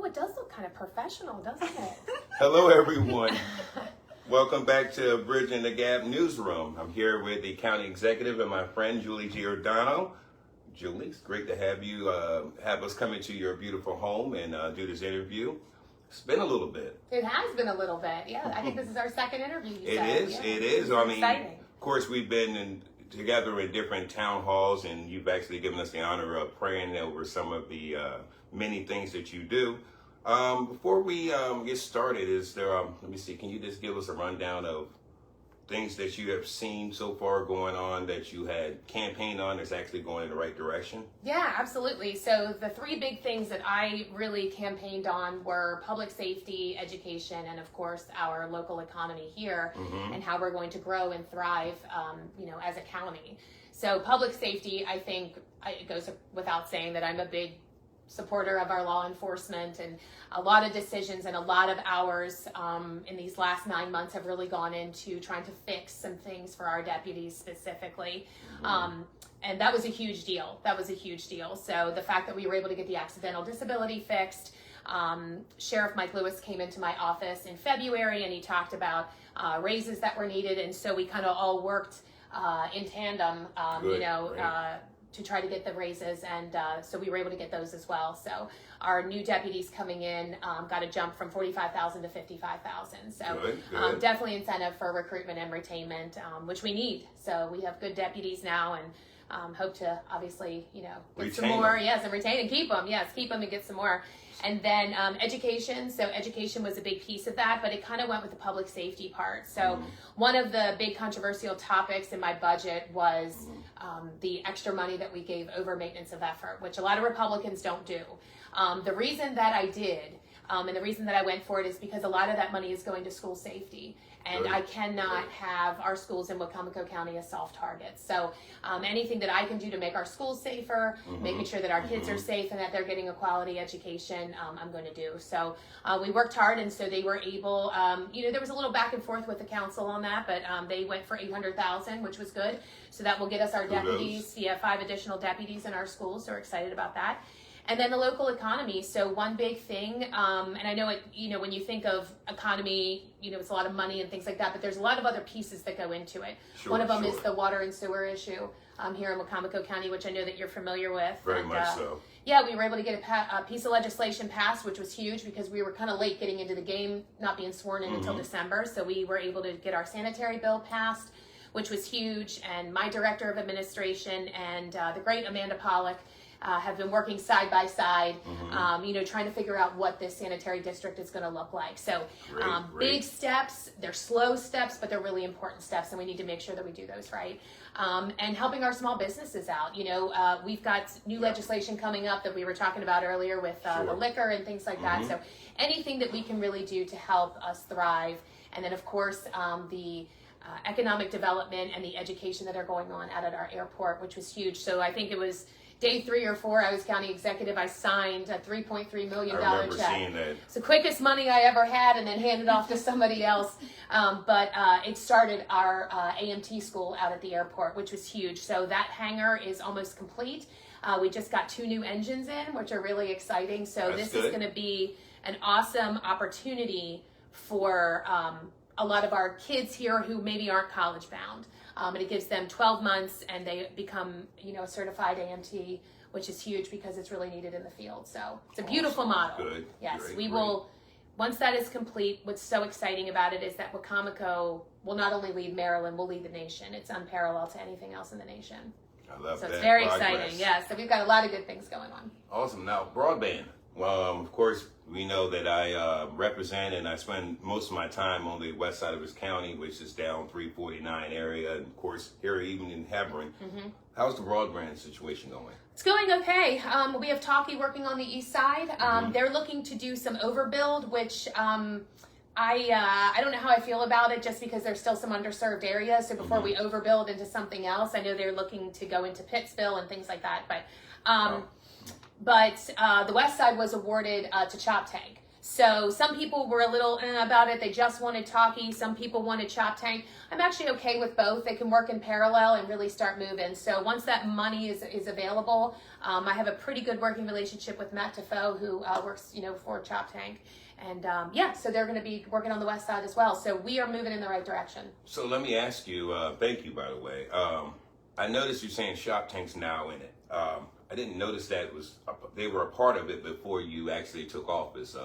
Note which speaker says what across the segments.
Speaker 1: it does look kind of professional, doesn't it?
Speaker 2: Hello, everyone. Welcome back to Bridging the Gap Newsroom. I'm here with the county executive and my friend, Julie Giordano. Julie, it's great to have you have us come into your beautiful home and do this interview. It's been a little bit.
Speaker 1: It has been a little bit, yeah. I think this is our second interview.
Speaker 2: It is. I mean,
Speaker 1: exciting.
Speaker 2: Of course, we've been together in different town halls, and you've actually given us the honor of praying over some of the many things that you do. Before we get started, is there? Let me see. Can you just give us a rundown of things that you have seen so far going on that you had campaigned on that's actually going in the right direction?
Speaker 1: Yeah, absolutely. So the three big things that I really campaigned on were public safety, education, and of course our local economy here, and how we're going to grow and thrive, as a county. So public safety, I think it goes without saying that I'm a big supporter of our law enforcement, and a lot of decisions and a lot of hours in these last 9 months have really gone into trying to fix some things for our deputies specifically. And that was a huge deal. So the fact that we were able to get the accidental disability fixed, Sheriff Mike Lewis came into my office in February and he talked about raises that were needed, and so we kind of all worked in tandem, to try to get the raises, and so we were able to get those as well. So our new deputies coming in got a jump from 45,000 to 55,000. So
Speaker 2: good.
Speaker 1: Definitely incentive for recruitment and retainment, which we need. So we have good deputies now, and hope to obviously get some more. Yes, and retain and keep them. Yes, keep them and get some more. And then education. So education was a big piece of that, but it kind of went with the public safety part. So one of the big controversial topics in my budget was the extra money that we gave over maintenance of effort, which a lot of Republicans don't do. The reason that I did, and the reason that I went for it, is because a lot of that money is going to school safety. And I cannot have our schools in Wacomico County as soft targets. So anything that I can do to make our schools safer, making sure that our kids are safe and that they're getting a quality education, I'm going to do. So we worked hard, and so they were able, there was a little back and forth with the council on that, but they went for $800,000, which was good. So that will get us our deputies, 5 additional deputies in our schools, so we're excited about that. And then the local economy. So one big thing, and I know it, when you think of economy, it's a lot of money and things like that, but there's a lot of other pieces that go into it. One of them is the water and sewer issue here in Wacomico County, which I know that you're familiar with.
Speaker 2: Very much so.
Speaker 1: Yeah, we were able to get a piece of legislation passed, which was huge because we were kind of late getting into the game, not being sworn in until December. So we were able to get our sanitary bill passed, which was huge. And my director of administration and the great Amanda Pollock have been working side by side, trying to figure out what this sanitary district is going to look like. So big steps, they're slow steps, but they're really important steps, and we need to make sure that we do those right. And helping our small businesses out. We've got new legislation coming up that we were talking about earlier with the liquor and things like that. So anything that we can really do to help us thrive. And then, of course, the economic development and the education that are going on out at our airport, which was huge. So I think it was day 3 or 4, I was county executive. I signed a $3.3 million check.
Speaker 2: I remember seeing that.
Speaker 1: It's the quickest money I ever had, and then handed off to somebody else. But it started our AMT school out at the airport, which was huge. So that hangar is almost complete. We just got 2 new engines in, which are really exciting. So this is going to be an awesome opportunity for a lot of our kids here who maybe aren't college bound. And it gives them 12 months and they become, a certified AMT, which is huge because it's really needed in the field. So it's a beautiful model.
Speaker 2: Good.
Speaker 1: Yes,
Speaker 2: Great.
Speaker 1: We will, once that is complete, what's so exciting about it is that Wacomico will not only lead Maryland, will lead the nation. It's unparalleled to anything else in the nation.
Speaker 2: I love that.
Speaker 1: So it's very
Speaker 2: progress.
Speaker 1: exciting. Yeah, so we've got a lot of good things going on.
Speaker 2: Awesome. Now, broadband. Well, of course, we know that I represent and I spend most of my time on the west side of this county, which is down 349 area, and of course, here even in Hebron. How's the broadband situation going?
Speaker 1: It's going okay. We have Talkie working on the east side. They're looking to do some overbuild, which I don't know how I feel about it, just because there's still some underserved areas. So before we overbuild into something else, I know they're looking to go into Pittsville and things like that. But the west side was awarded to Chop Tank. So some people were a little about it. They just wanted Talkie. Some people wanted Chop Tank. I'm actually okay with both. They can work in parallel and really start moving. So once that money is available, I have a pretty good working relationship with Matt Defoe, who works, for Chop Tank. And so they're going to be working on the west side as well. So we are moving in the right direction.
Speaker 2: So let me ask you, thank you, by the way. I noticed you're saying Shop Tank's now in it. I didn't notice that they were a part of it before you actually took office.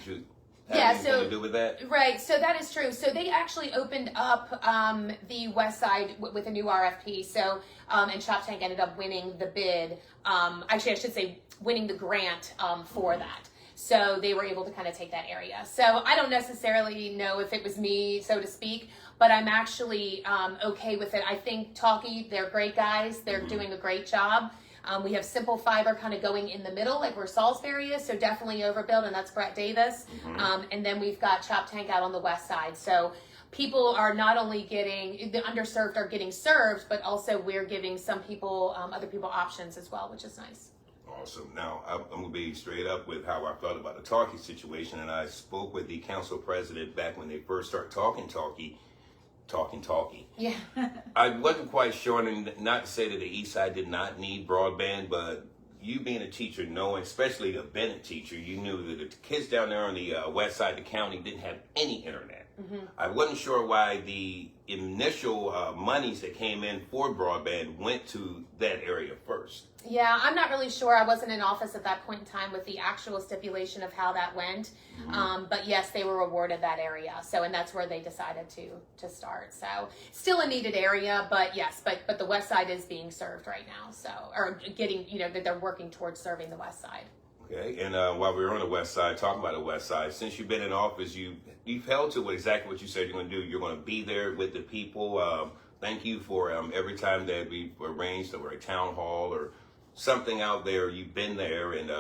Speaker 2: Did you have anything to do with that?
Speaker 1: Right, so that is true. So they actually opened up the west side with a new RFP. So and Shop Tank ended up winning the bid. Actually, I should say winning the grant for that. So they were able to kind of take that area. So I don't necessarily know if it was me, so to speak, but I'm actually okay with it. I think Talkie, they're great guys. They're doing a great job. We have Simple Fiber kind of going in the middle, like where Salisbury is, so definitely overbuild, and that's Brett Davis. And then we've got Chop Tank out on the west side. So people are not only getting, the underserved are getting served, but also we're giving some people, other people options as well, which is nice.
Speaker 2: Awesome. Now, I'm going to be straight up with how I felt about the Talkie situation, and I spoke with the council president back when they first started talking Talkie.
Speaker 1: Yeah.
Speaker 2: I wasn't quite sure, and not to say that the East Side did not need broadband, but you being a teacher, knowing, especially the Bennett teacher, you knew that the kids down there on the west side of the county didn't have any internet. I wasn't sure why the initial monies that came in for broadband went to that area first.
Speaker 1: Yeah, I'm not really sure. I wasn't in office at that point in time with the actual stipulation of how that went. But yes, they were awarded that area. So, and that's where they decided to start. So still a needed area, but yes, but the west side is being served right now. So, or getting, that they're working towards serving the west side.
Speaker 2: Okay, and while we were on the west side, talking about the west side, since you've been in office, you've held to exactly what you said you're going to do. You're going to be there with the people. Thank you for every time that we've arranged or a town hall or something out there, you've been there. And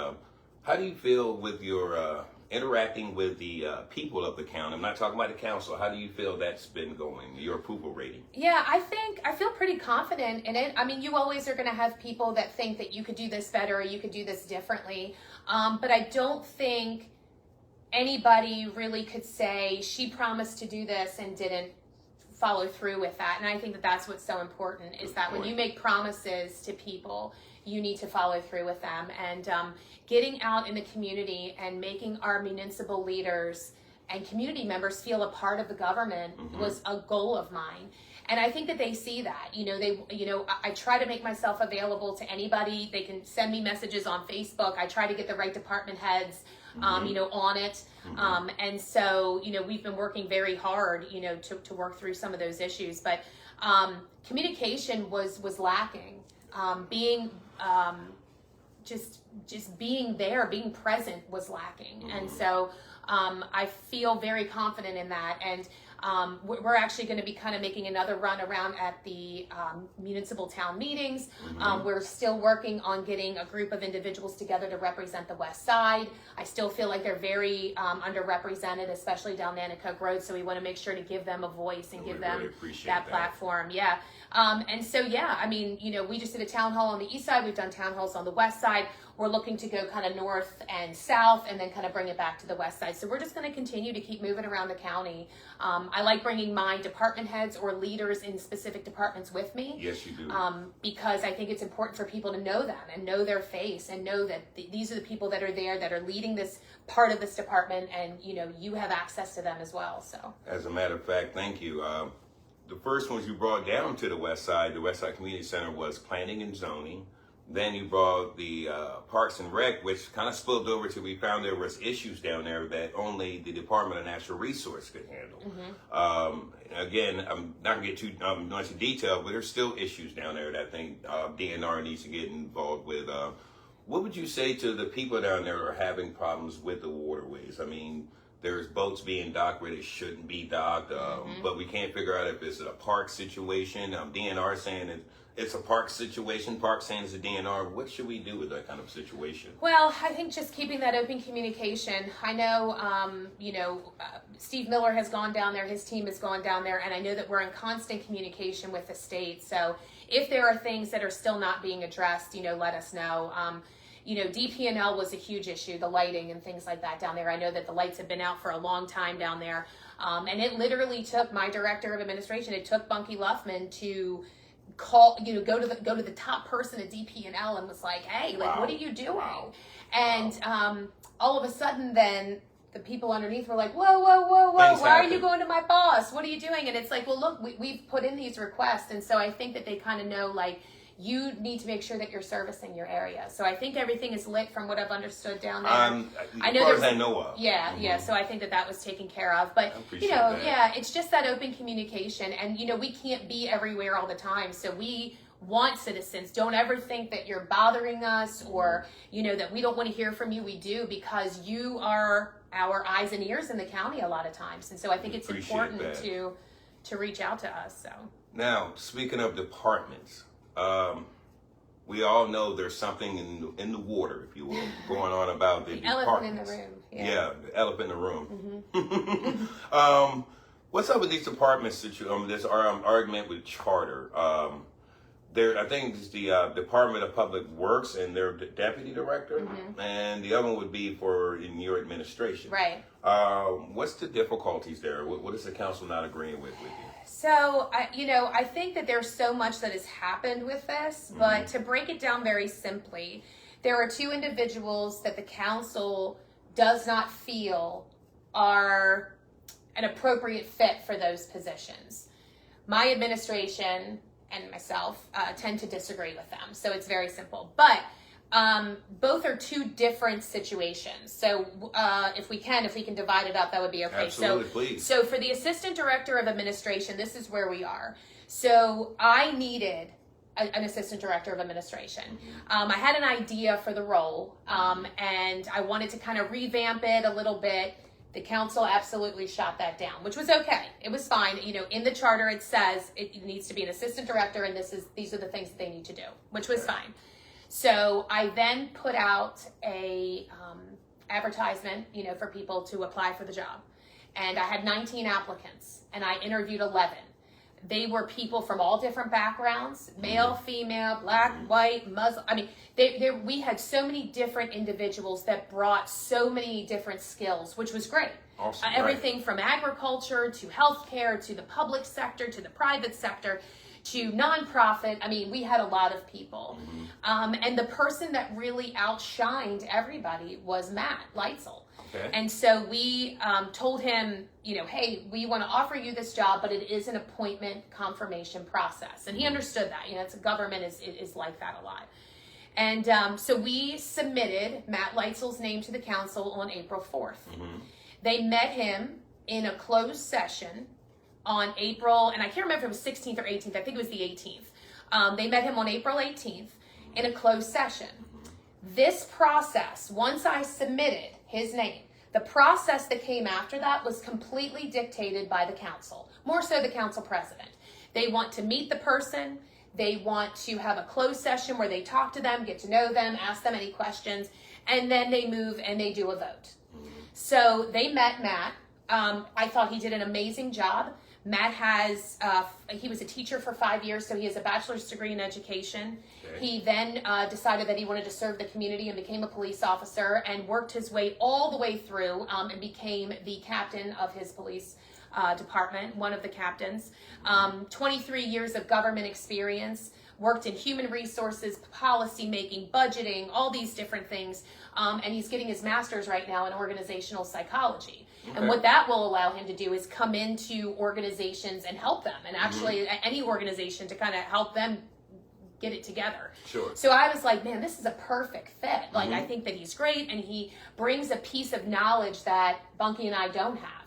Speaker 2: how do you feel with your interacting with the people of the county? I'm not talking about the council. How do you feel that's been going, your approval rating?
Speaker 1: Yeah, I feel pretty confident in it. I mean, you always are going to have people that think that you could do this better or you could do this differently. But I don't think anybody really could say she promised to do this and didn't follow through with that. And I think that that's what's so important is that when you make promises to people, you need to follow through with them. And getting out in the community and making our municipal leaders and community members feel a part of the government was a goal of mine. And I think that they see that, I try to make myself available to anybody. They can send me messages on Facebook. I try to get the right department heads, on it. And so, we've been working very hard, to work through some of those issues, but communication was lacking. Being just being there, being present was lacking. And so I feel very confident in that. And we're actually going to be kind of making another run around at the municipal town meetings. We're still working on getting a group of individuals together to represent the west side. I still feel like they're very underrepresented, especially down Nanticoke Road. So we want to make sure to give them a voice and give them that platform. Yeah. And so, we just did a town hall on the east side. We've done town halls on the west side. We're looking to go kind of north and south and then kind of bring it back to the west side. So we're just going to continue to keep moving around the county. I like bringing my department heads or leaders in specific departments with me.
Speaker 2: Yes, you do.
Speaker 1: Because I think it's important for people to know them and know their face and know that these are the people that are there that are leading this part of this department, and you have access to them as well. So
Speaker 2: as a matter of fact, thank you. The first ones you brought down to the West Side Community Center, was planning and zoning. Then you brought the Parks and Rec, which kind of spilled over till we found there was issues down there that only the Department of Natural Resources could handle. Again, I'm not going to get too much in detail, but there's still issues down there that I think DNR needs to get involved with. What would you say to the people down there who are having problems with the waterways? I mean, there's boats being docked where they shouldn't be docked, but we can't figure out if it's a park situation. DNR saying it's a park situation. Park saying it's a DNR. What should we do with that kind of situation?
Speaker 1: Well, I think just keeping that open communication. I know, Steve Miller has gone down there. His team has gone down there. And I know that we're in constant communication with the state. So if there are things that are still not being addressed, let us know. DP&L was a huge issue, the lighting and things like that down there. I know that the lights have been out for a long time down there. And it literally took my director of administration, it took Bunky Luffman to call, go to the top person at DP&L and was like, hey, like, what are you doing? Wow. And all of a sudden then the people underneath were like, whoa, why are you going to my boss? What are you doing? And it's like, well, look, we've put in these requests. And so I think that they kind of know, like, you need to make sure that you're servicing your area. So I think everything is lit from what I've understood down there.
Speaker 2: I know as I know of.
Speaker 1: Yeah, yeah. So I think that was taken care of. But, it's just that open communication. And, we can't be everywhere all the time. So we want citizens. Don't ever think that you're bothering us or, that we don't want to hear from you. We do, because you are our eyes and ears in the county a lot of times. And so I think it's important to reach out to us. So
Speaker 2: now, speaking of departments, we all know there's something in the water, if you will, going on about the
Speaker 1: elephant in the room.
Speaker 2: Yeah, the elephant in the room. What's up with these departments? This argument with charter. I think it's the Department of Public Works and their deputy director, and the other one would be in your administration.
Speaker 1: Right.
Speaker 2: What's the difficulties there? What is the council not agreeing with you?
Speaker 1: So, I think that there's so much that has happened with this, but to break it down very simply, there are two individuals that the council does not feel are an appropriate fit for those positions. My administration and myself tend to disagree with them. So it's very simple. But both are two different situations. So if we can divide it up, that would be okay.
Speaker 2: Absolutely, please.
Speaker 1: So for the assistant director of administration, this is where we are. So I needed an assistant director of administration. I had an idea for the role, and I wanted to kind of revamp it a little bit. The council absolutely shot that down, which was okay. It was fine. In the charter it says it needs to be an assistant director, and these are the things that they need to do, which was fine. So I then put out a advertisement, for people to apply for the job, and I had 19 applicants, and I interviewed 11. They were people from all different backgrounds, male, female, black, white, Muslim. I mean, we had so many different individuals that brought so many different skills, which was great.
Speaker 2: Awesome,
Speaker 1: everything from agriculture to healthcare to the public sector to the private sector to nonprofit. I mean, we had a lot of people. And the person that really outshined everybody was Matt Leitzel.
Speaker 2: Okay.
Speaker 1: And so we told him, hey, we want to offer you this job, but it is an appointment confirmation process. And he understood that. It's a government is like that a lot. And so we submitted Matt Leitzel's name to the council on April 4th. They met him in a closed session on April, and I can't remember if it was 16th or 18th. I think it was the 18th. They met him on April 18th in a closed session. This process, once I submitted his name, the process that came after that was completely dictated by the council, more so the council president. They want to meet the person. They want to have a closed session where they talk to them, get to know them, ask them any questions, and then they move and they do a vote. So they met Matt. I thought he did an amazing job. Matt he was a teacher for 5 years, so he has a bachelor's degree in education. Okay. He then decided that he wanted to serve the community and became a police officer and worked his way all the way through and became the captain of his police department, one of the captains. 23 years of government experience, worked in human resources, policy making, budgeting, all these different things. And he's getting his master's right now in organizational psychology. Okay. And what that will allow him to do is come into organizations and help them, and actually any organization to kind of help them get it together.
Speaker 2: Sure.
Speaker 1: So I was like, man, this is a perfect fit. Like, I think that he's great, and he brings a piece of knowledge that Bunky and I don't have.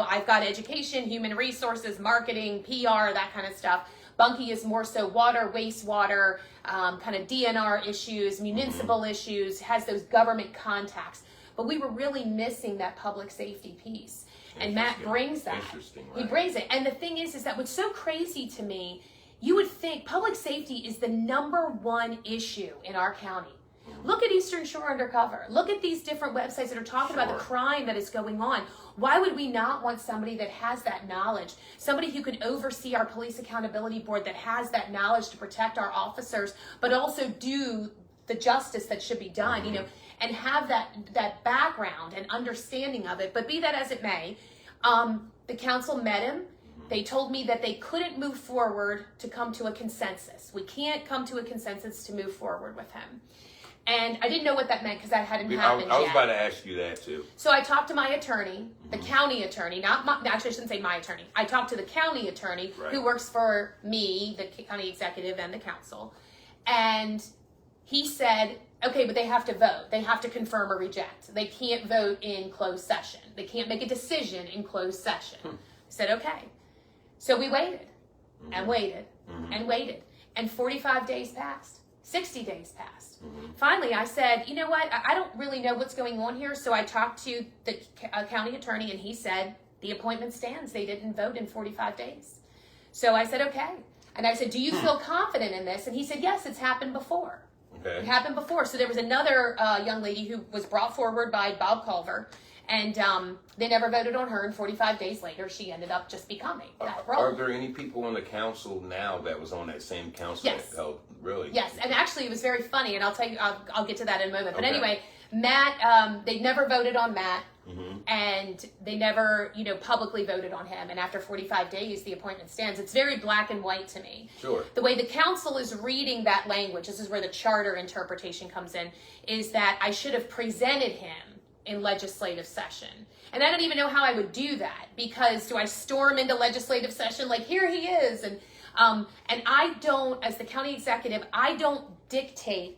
Speaker 1: I've got education, human resources, marketing, PR, that kind of stuff. Bunky is more so water, wastewater, kind of DNR issues, municipal issues, has those government contacts. But we were really missing that public safety piece. And Matt brings that.
Speaker 2: Interesting, right.
Speaker 1: He brings it. And the thing is that what's so crazy to me, you would think public safety is the #1 issue in our county. Look at Eastern Shore Undercover. Look at these different websites that are talking about the crime that is going on. Why would we not want somebody that has that knowledge? Somebody who can oversee our police accountability board that has that knowledge to protect our officers, but also do the justice that should be done, and have that background and understanding of it. But be that as it may, the council met him. They told me that they couldn't move forward to come to a consensus. We can't come to a consensus to move forward with him. And I didn't know what that meant because that hadn't happened yet.
Speaker 2: I was about to ask you that too.
Speaker 1: So I talked to my attorney, the county attorney, actually I shouldn't say my attorney. I talked to the county attorney who works for me, the county executive, and the council. And he said, okay, but they have to vote. They have to confirm or reject. They can't vote in closed session. They can't make a decision in closed session. I said, okay. So we waited and waited and waited. And 45 days passed. 60 days passed. Finally, I said, you know what? I don't really know what's going on here. So I talked to the county attorney, and he said, the appointment stands. They didn't vote in 45 days. So I said, okay. And I said, do you feel confident in this? And he said, yes, it's happened before.
Speaker 2: Okay.
Speaker 1: It happened before. So there was another young lady who was brought forward by Bob Culver, and they never voted on her, and 45 days later, she ended up just becoming that role.
Speaker 2: Are there any people on the council now that was on that same council
Speaker 1: Yes.
Speaker 2: that held, really?
Speaker 1: Yes, and actually it was very funny, and I'll tell you, I'll get to that in a moment. But anyway, Matt, they never voted on Matt, and they never, publicly voted on him. And after 45 days, the appointment stands. It's very black and white to me.
Speaker 2: Sure.
Speaker 1: The way the council is reading that language, this is where the charter interpretation comes in, is that I should have presented him in legislative session. And I don't even know how I would do that, because do I storm into legislative session like, here he is? And I don't, as the county executive, I don't dictate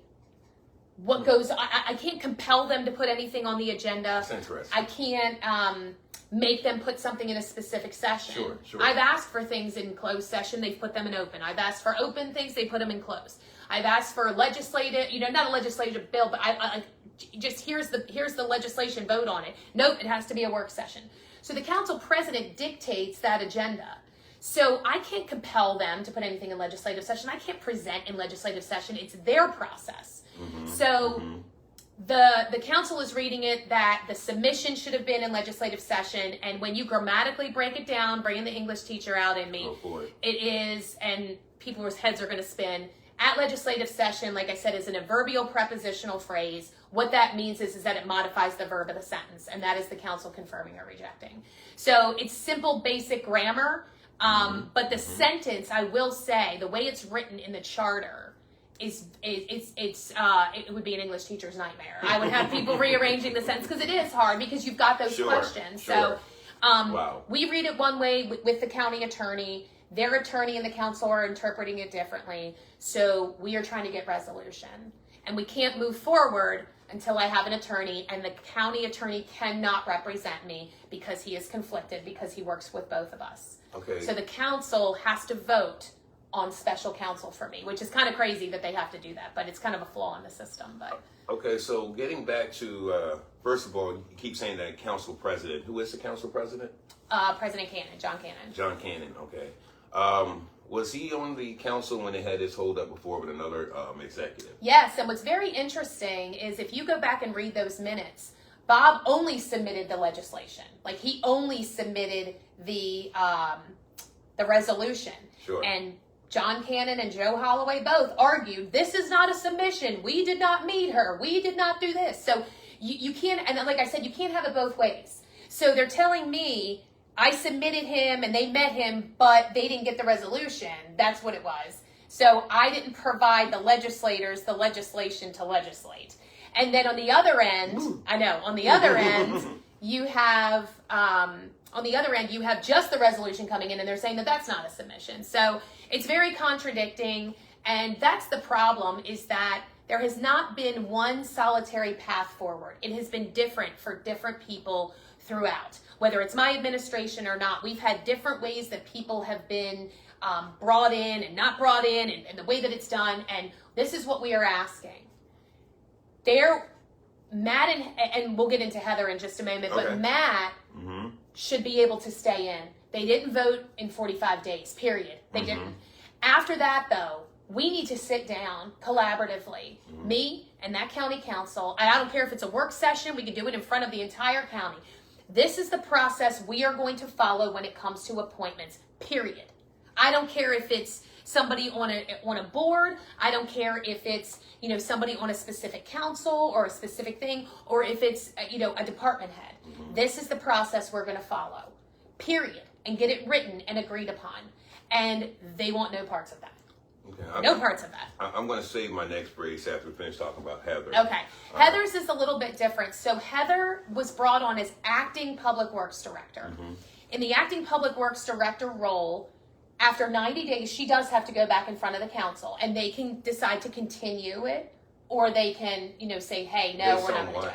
Speaker 1: what goes. I can't compel them to put anything on the agenda.
Speaker 2: That's interesting.
Speaker 1: I can't make them put something in a specific session.
Speaker 2: Sure.
Speaker 1: I've asked for things in closed session, they've put them in open. I've asked for open things, they put them in closed. I've asked for legislative, not a legislative bill, but I just here's the legislation, vote on it. Nope, it has to be a work session. So the council president dictates that agenda. So I can't compel them to put anything in legislative session. I can't present in legislative session. It's their process. So the council is reading it that the submission should have been in legislative session, and when you grammatically break it down, bringing the English teacher out in me, it is, and people's heads are going to spin. At legislative session, like I said, is an adverbial prepositional phrase. What that means is that it modifies the verb of the sentence, and that is the council confirming or rejecting. So it's simple, basic grammar, but the sentence, I will say, the way it's written in the charter, it would be an English teacher's nightmare. I would have people rearranging the sentence, because it is hard, because you've got those questions.
Speaker 2: Sure.
Speaker 1: So we read it one way with the county attorney. Their attorney and the council are interpreting it differently. So we are trying to get resolution. And we can't move forward until I have an attorney, and the county attorney cannot represent me because he is conflicted, because he works with both of us.
Speaker 2: Okay.
Speaker 1: So the council has to vote on special counsel for me, which is kind of crazy that they have to do that, but it's kind of a flaw in the system. But
Speaker 2: okay, so getting back to, first of all, you keep saying that council president. Who is the council president?
Speaker 1: President Cannon, John Cannon.
Speaker 2: John Cannon, okay. Was he on the council when they had this hold up before with another executive?
Speaker 1: Yes, and what's very interesting is if you go back and read those minutes, Bob only submitted the legislation. Like, he only submitted the resolution.
Speaker 2: Sure.
Speaker 1: And John Cannon and Joe Holloway both argued, this is not a submission. We did not meet her. We did not do this. So you can't, and like I said, you can't have it both ways. So they're telling me, I submitted him and they met him, but they didn't get the resolution. That's what it was. So I didn't provide the legislators the legislation to legislate. And then on the other end, on the other end, you have just the resolution coming in, and they're saying that that's not a submission. So it's very contradicting, and that's the problem, is that there has not been one solitary path forward. It has been different for different people throughout. Whether it's my administration or not, we've had different ways that people have been brought in and not brought in, and the way that it's done, and this is what we are asking. Matt and we'll get into Heather in just a moment, but Matt should be able to stay in. They didn't vote in 45 days, period. They didn't. After that, though, we need to sit down collaboratively, me and that county council, and I don't care if it's a work session, we can do it in front of the entire county. This is the process we are going to follow when it comes to appointments, period. I don't care if it's, somebody on a board. I don't care if it's, you know, somebody on a specific council or a specific thing, or if it's, you know, a department head. This is the process we're going to follow, period, and get it written and agreed upon. And they want no parts of that.
Speaker 2: Okay,
Speaker 1: No parts of that.
Speaker 2: I'm going to save my next brace after we finish talking about Heather.
Speaker 1: Okay. Heather's is a little bit different. So Heather was brought on as acting public works director. In the acting public works director role, after 90 days, she does have to go back in front of the council, and they can decide to continue it, or they can, you know, say, hey, no, we're not going to do it.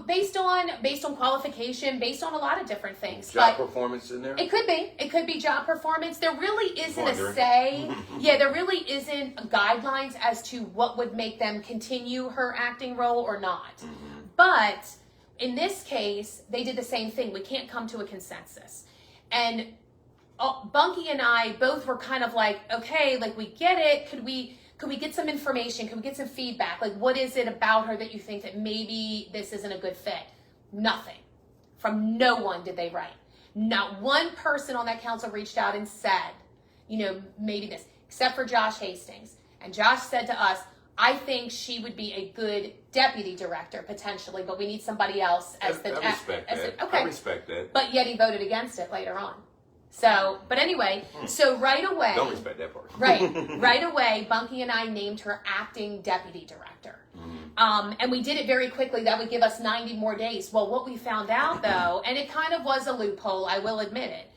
Speaker 1: Based on qualification, based on a lot of different things.
Speaker 2: Job performance in there?
Speaker 1: It could be job performance. There really isn't a say. Yeah, there really isn't guidelines as to what would make them continue her acting role or not. But in this case, they did the same thing. We can't come to a consensus. And Bunky and I both were kind of like, okay, like, we get it. Could we get some information? Could we get some feedback? Like, what is it about her that you think that maybe this isn't a good fit? Nothing. From no one did they write. Not one person on that council reached out and said, you know, maybe this, except for Josh Hastings. And Josh said to us, I think she would be a good deputy director potentially, but we need somebody else as the...
Speaker 2: I respect that.
Speaker 1: Okay.
Speaker 2: I respect that.
Speaker 1: But yet he voted against it later on. So, but anyway, so right away...
Speaker 2: Don't respect that part.
Speaker 1: Right away, Bunky and I named her acting deputy director. And we did it very quickly. That would give us 90 more days. Well, what we found out, though, and it kind of was a loophole, I will admit it,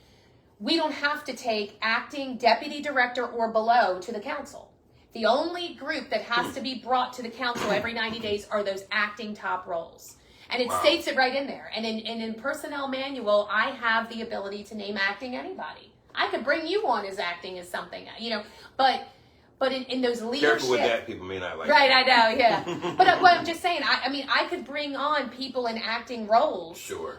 Speaker 1: we don't have to take acting deputy director or below to the council. The only group that has to be brought to the council every 90 days are those acting top roles. And it states it right in there. And in personnel manual, I have the ability to name acting anybody. I could bring you on as acting as something, you know, but in those leadership...
Speaker 2: Careful with that, people may not like
Speaker 1: right,
Speaker 2: that.
Speaker 1: I know, yeah. But what I'm just saying, I mean, I could bring on people in acting roles.
Speaker 2: Sure.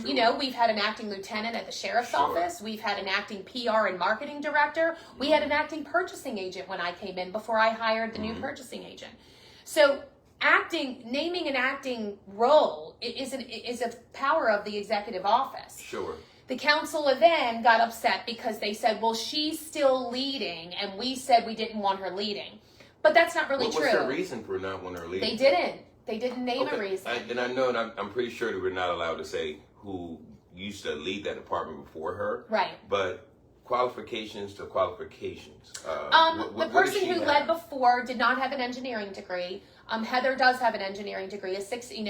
Speaker 1: You know, we've had an acting lieutenant at the sheriff's office. We've had an acting PR and marketing director. We had an acting purchasing agent when I came in before I hired the new purchasing agent. So naming an acting role is a power of the executive office.
Speaker 2: Sure.
Speaker 1: The council then got upset because they said, well, she's still leading, and we said we didn't want her leading. But that's not really true.
Speaker 2: What's the reason for not wanting her leading?
Speaker 1: They didn't. They didn't name a reason.
Speaker 2: I know, and I'm pretty sure that we're not allowed to say who used to lead that department before her.
Speaker 1: Right.
Speaker 2: But qualifications to qualifications.
Speaker 1: The person who led before did not have an engineering degree. Heather does have an engineering degree.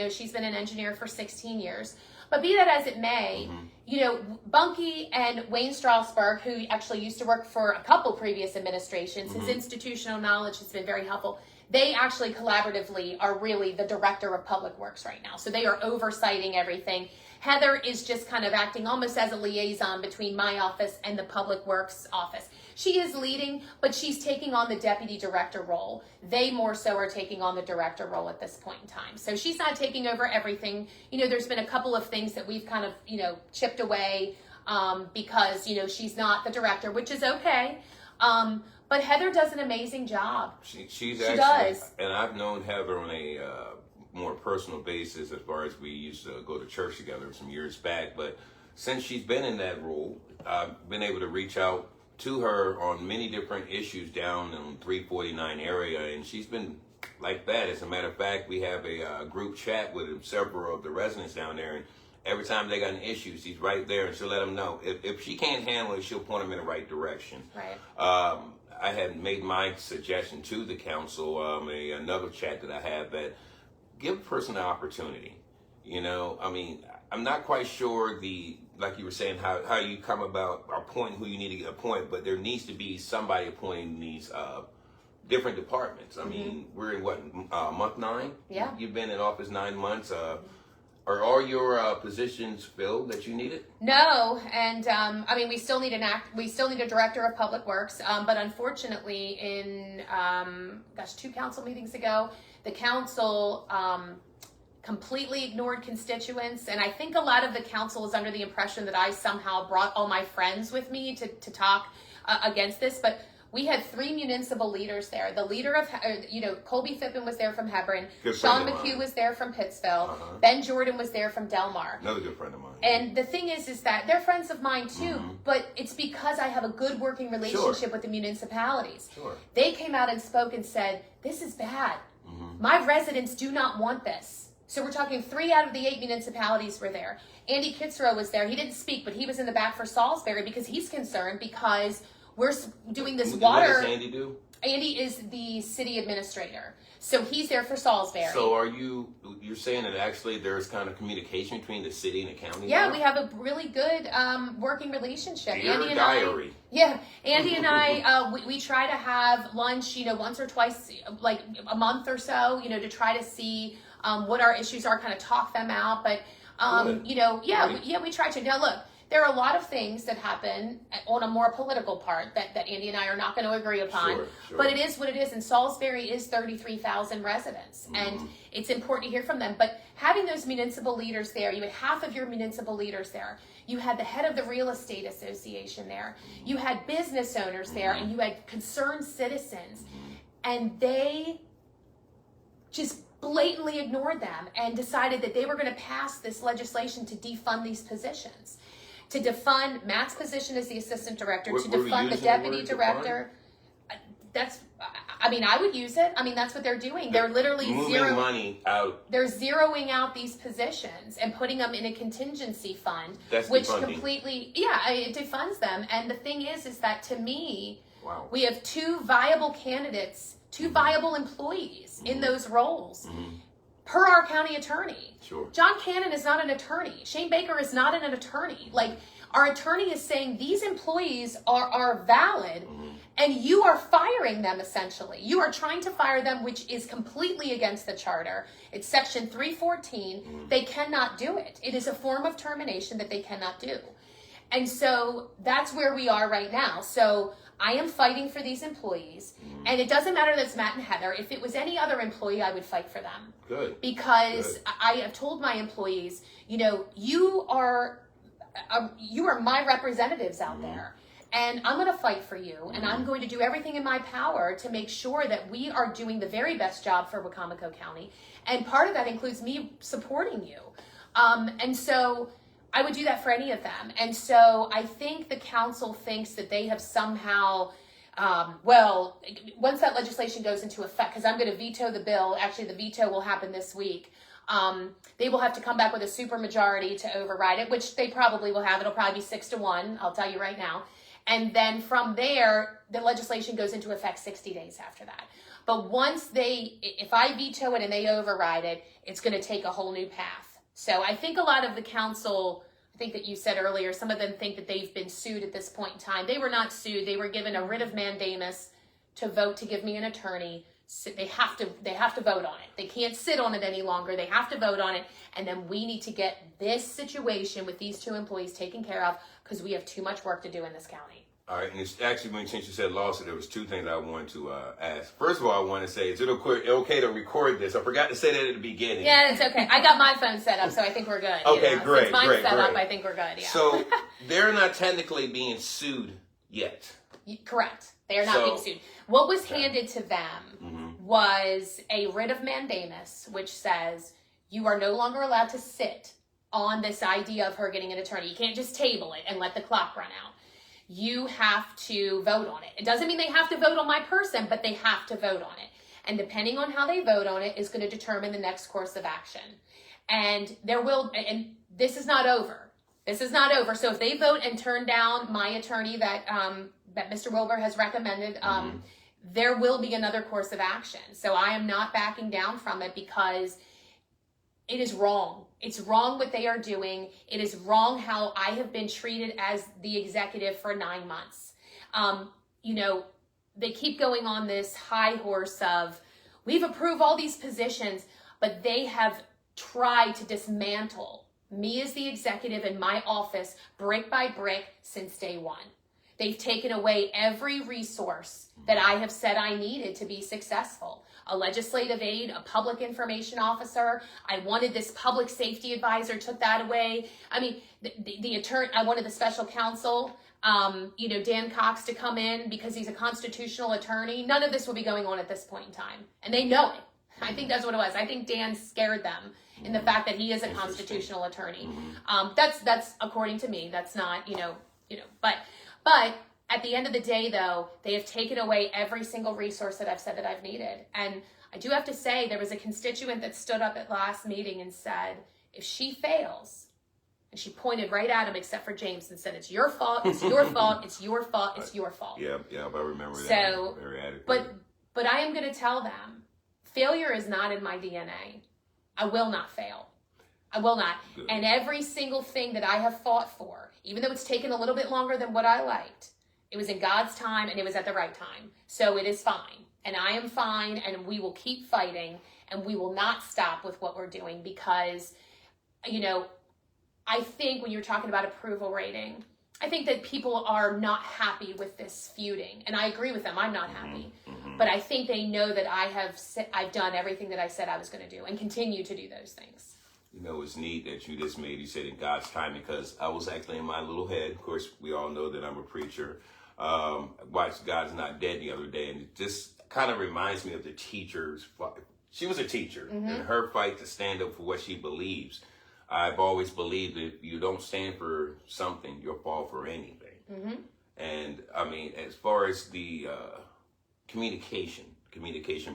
Speaker 1: She's been an engineer for 16 years. But be that as it may, you know, Bunky and Wayne Strasberg, who actually used to work for a couple previous administrations, his institutional knowledge has been very helpful. They actually collaboratively are really the director of public works right now. So they are oversighting everything. Heather is just kind of acting almost as a liaison between my office and the public works office. She is leading, but she's taking on the deputy director role. They more so are taking on the director role at this point in time. So she's not taking over everything. You know, there's been a couple of things that we've kind of, you know, chipped away because, you know, she's not the director, which is okay. But Heather does an amazing job.
Speaker 2: She
Speaker 1: actually does.
Speaker 2: And I've known Heather on a more personal basis as far as we used to go to church together some years back. But since she's been in that role, I've been able to reach out to her on many different issues down in 349 area, and she's been like that. As a matter of fact, we have a group chat with several of the residents down there, and every time they got an issue, she's right there, and she'll let them know. If she can't handle it, she'll point them in the right direction.
Speaker 1: Right.
Speaker 2: I had made my suggestion to the council, another chat that I have, that give a person an opportunity. You know, I mean, I'm not quite sure like you were saying, how you come about appointing who you need to get appointed, but there needs to be somebody appointing these different departments. I mean, we're in month 9?
Speaker 1: Yeah.
Speaker 2: You've been in office 9 months. Are all your positions filled that you needed?
Speaker 1: No, and I mean, we still need a director of public works, but unfortunately, in 2 council meetings ago, the council completely ignored constituents, and I think a lot of the council is under the impression that I somehow brought all my friends with me to talk against this, but We had 3 municipal leaders there. The leader of, Colby Fippen was there from Hebron.
Speaker 2: Good
Speaker 1: Sean
Speaker 2: friend of
Speaker 1: McHugh
Speaker 2: mine.
Speaker 1: was there from Pittsville.
Speaker 2: Uh-huh.
Speaker 1: Ben Jordan was there from Del Mar.
Speaker 2: Another good friend of mine.
Speaker 1: And the thing is that they're friends of mine too, but it's because I have a good working relationship with the municipalities.
Speaker 2: Sure.
Speaker 1: They came out and spoke and said, this is bad. My residents do not want this. So we're talking 3 out of the 8 municipalities were there. Andy Kitzrow was there. He didn't speak, but he was in the back for Salisbury because he's concerned because we're doing this water.
Speaker 2: What does Andy do?
Speaker 1: Andy is the city administrator. So he's there for Salisbury.
Speaker 2: So you're saying that actually there's kind of communication between the city and the county?
Speaker 1: Yeah,
Speaker 2: now?
Speaker 1: we have a really good working relationship.
Speaker 2: Dear
Speaker 1: Andy and
Speaker 2: diary.
Speaker 1: Andy and I, we try to have lunch, once or twice, like a month or so, to try to see what our issues are, kind of talk them out. But, we try to. Now, look, there are a lot of things that happen on a more political part that Andy and I are not going to agree upon.
Speaker 2: Sure.
Speaker 1: But it is what it is. And Salisbury is 33,000 residents. And it's important to hear from them. But having those municipal leaders there, you had half of your municipal leaders there. You had the head of the real estate association there. You had business owners there. And you had concerned citizens. And they just blatantly ignored them and decided that they were going to pass this legislation to defund these positions. To defund Matt's position as the assistant director, to defund the deputy director. I would use it. That's what they're doing. They're literally
Speaker 2: moving money out.
Speaker 1: They're zeroing out these positions and putting them in a contingency fund, which
Speaker 2: defunding.
Speaker 1: Completely, it defunds them. And the thing is that to me,
Speaker 2: wow.
Speaker 1: We have 2 viable candidates, 2 viable employees in those roles. Per our county attorney.
Speaker 2: Sure.
Speaker 1: John Cannon is not an attorney. Shane Baker is not an attorney. Like, our attorney is saying these employees are valid and you are firing them essentially. You are trying to fire them, which is completely against the charter. It's section 314. They cannot do it. It is a form of termination that they cannot do. And so that's where we are right now. So I am fighting for these employees, and it doesn't matter that it's Matt and Heather. If it was any other employee, I would fight for them.
Speaker 2: Good.
Speaker 1: Because
Speaker 2: Good.
Speaker 1: I have told my employees, you are my representatives out there, and I'm going to fight for you, and I'm going to do everything in my power to make sure that we are doing the very best job for Wicomico County, and part of that includes me supporting you. And so I would do that for any of them. And so I think the council thinks that they have somehow, once that legislation goes into effect, because I'm going to veto the bill, actually the veto will happen this week, they will have to come back with a supermajority to override it, which they probably will have. It'll probably be 6-1, I'll tell you right now. And then from there, the legislation goes into effect 60 days after that. But if I veto it and they override it, it's going to take a whole new path. So I think a lot of the council, I think that you said earlier, some of them think that they've been sued at this point in time. They were not sued. They were given a writ of mandamus to vote to give me an attorney. So they have to vote on it. They can't sit on it any longer. They have to vote on it. And then we need to get this situation with these 2 employees taken care of because we have too much work to do in this county.
Speaker 2: All right, and it's actually, since you said lawsuit, there was 2 things I wanted to ask. First of all, I want to say, is it okay to record this? I forgot to say that at the beginning.
Speaker 1: Yeah, it's okay. I got my phone set up, so I think we're good.
Speaker 2: Okay, great,
Speaker 1: Since mine's
Speaker 2: great,
Speaker 1: set up,
Speaker 2: great.
Speaker 1: I think we're good, yeah.
Speaker 2: So they're not technically being sued yet.
Speaker 1: Correct. They are not being sued. What was handed to them was a writ of mandamus, which says you are no longer allowed to sit on this idea of her getting an attorney. You can't just table it and let the clock run out. You have to vote on it. It doesn't mean they have to vote on my person, but they have to vote on it. And depending on how they vote on it is going to determine the next course of action. And this is not over. This is not over. So if they vote and turn down my attorney that Mr. Wilbur has recommended, there will be another course of action. So I am not backing down from it because it is wrong. It's wrong what they are doing. It is wrong how I have been treated as the executive for 9 months. They keep going on this high horse of, we've approved all these positions, but they have tried to dismantle me as the executive in my office brick by brick since day 1. They've taken away every resource that I have said I needed to be successful. A legislative aide, a public information officer. I wanted this public safety advisor, took that away. I mean, the attorney, I wanted the special counsel. Dan Cox to come in because he's a constitutional attorney. None of this will be going on at this point in time. And they know it. I think that's what it was. I think Dan scared them in the fact that he is a constitutional attorney. That's according to me. That's not, but at the end of the day, though, they have taken away every single resource that I've said that I've needed. And I do have to say, there was a constituent that stood up at last meeting and said, if she fails, and she pointed right at him except for James and said, it's your fault, it's your fault, it's your fault, it's your fault.
Speaker 2: Yeah, I remember that.
Speaker 1: So,
Speaker 2: very adequate.
Speaker 1: but I am going to tell them, failure is not in my DNA. I will not fail. I will not.
Speaker 2: Good.
Speaker 1: And every single thing that I have fought for, even though it's taken a little bit longer than what I liked, it was in God's time and it was at the right time. So it is fine. And I am fine, and we will keep fighting, and we will not stop with what we're doing because, I think when you're talking about approval rating, I think that people are not happy with this feuding. And I agree with them. I'm not happy. But I think they know that I've done everything that I said I was going to do and continue to do those things.
Speaker 2: It's neat that you just you said in God's time, because I was actually in my little head. Of course, we all know that I'm a preacher. Watched God's Not Dead the other day, and it just kind of reminds me of the teacher's fight. She was a teacher, and her fight to stand up for what she believes. I've always believed that if you don't stand for something, you'll fall for anything. And I mean, as far as the communication